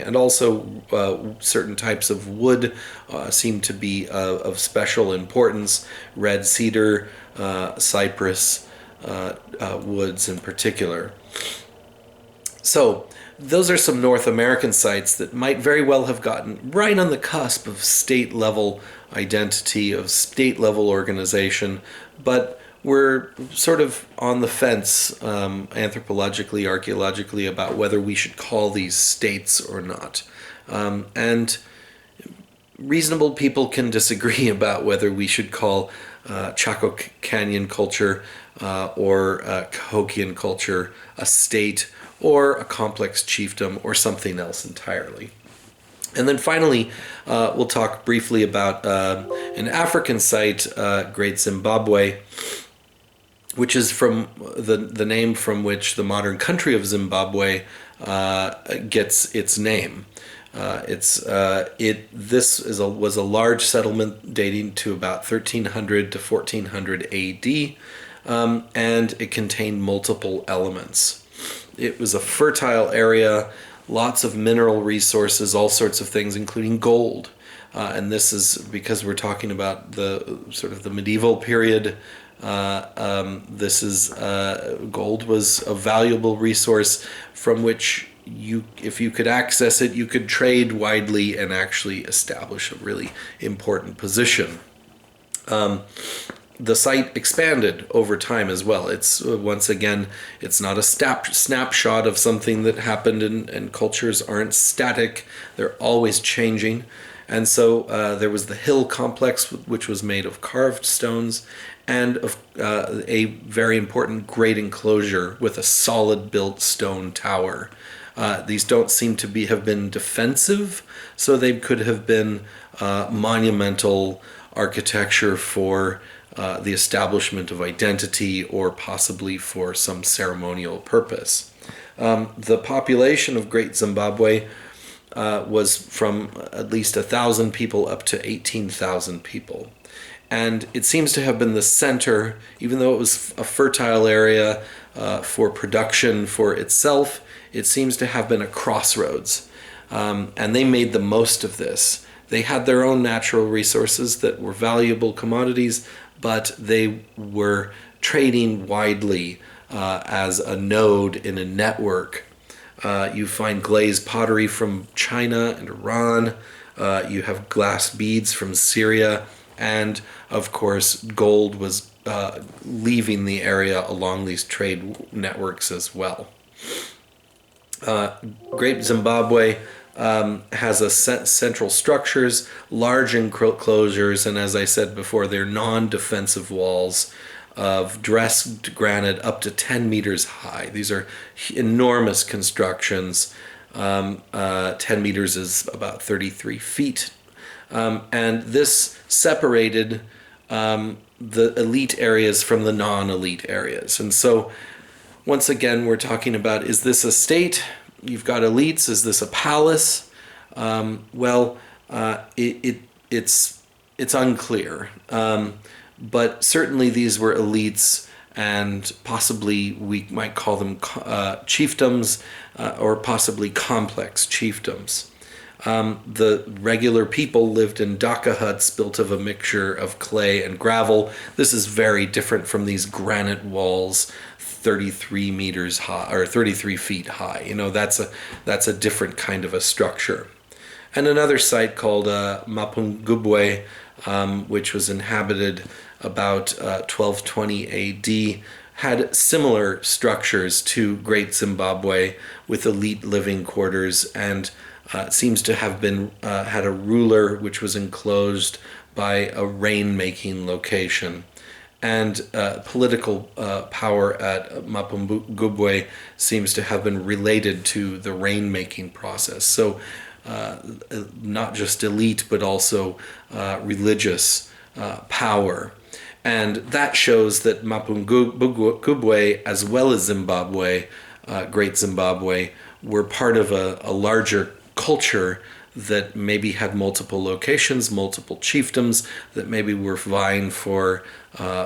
And also certain types of wood seem to be of special importance. Red cedar, cypress woods in particular. So those are some North American sites that might very well have gotten right on the cusp of state level identity, of state level organization, but we're sort of on the fence anthropologically, archaeologically, about whether we should call these states or not. And reasonable people can disagree about whether we should call Chaco Canyon culture or Cahokian culture a state or a complex chiefdom or something else entirely. And then finally, we'll talk briefly about an African site, Great Zimbabwe, which is from the name from which the modern country of Zimbabwe gets its name. This was a large settlement dating to about 1300 to 1400 AD, and it contained multiple elements. It was a fertile area, lots of mineral resources, all sorts of things, including gold. And this is because we're talking about the sort of the medieval period. Gold was a valuable resource from which if you could access it, you could trade widely and actually establish a really important position. The site expanded over time as well. It's once again, it's not a snapshot of something that happened, and cultures aren't static. They're always changing. And so there was the hill complex, which was made of carved stones, and of a very important great enclosure with a solid built stone tower. These don't seem to have been defensive, so they could have been monumental architecture for the establishment of identity, or possibly for some ceremonial purpose. The population of Great Zimbabwe was from at least 1,000 people up to 18,000 people. And it seems to have been the center, even though it was a fertile area for production for itself, it seems to have been a crossroads. And they made the most of this. They had their own natural resources that were valuable commodities, but they were trading widely as a node in a network. You find glazed pottery from China and Iran. You have glass beads from Syria. And, of course, gold was leaving the area along these trade networks as well. Great Zimbabwe has central structures, large enclosures, and as I said before, they're non-defensive walls of dressed granite up to 10 meters high. These are enormous constructions. 10 meters is about 33 feet. And this separated the elite areas from the non-elite areas. And so, once again, we're talking about, is this a state? You've got elites. Is this a palace? It's unclear. But certainly these were elites, and possibly we might call them chiefdoms, or possibly complex chiefdoms. The regular people lived in dhaka huts built of a mixture of clay and gravel. This is very different from these granite walls 33 meters high, or 33 feet high. You know, that's a different kind of a structure. And another site called Mapungubwe, which was inhabited about 1220 AD, had similar structures to Great Zimbabwe with elite living quarters, and seems to have been had a ruler which was enclosed by a rain-making location. And political power at Mapungubwe seems to have been related to the rain-making process. So not just elite, but also religious power. And that shows that Mapungubwe, as well as Zimbabwe, Great Zimbabwe, were part of a larger culture that maybe had multiple locations, multiple chiefdoms, that maybe were vying for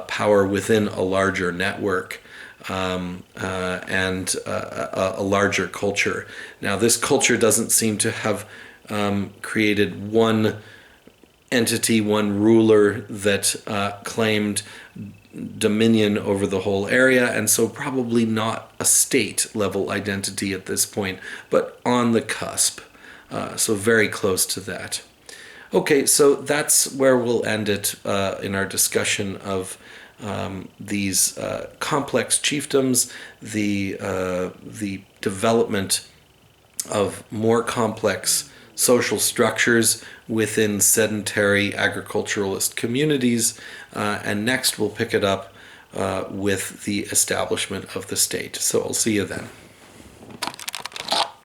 power within a larger network. and a larger culture. Now, this culture doesn't seem to have created one entity, one ruler that claimed dominion over the whole area, and so probably not a state level identity at this point, but on the cusp. So very close to that. Okay, so that's where we'll end it in our discussion of these complex chiefdoms, the development of more complex social structures within sedentary agriculturalist communities, and next we'll pick it up with the establishment of the state. So I'll see you then.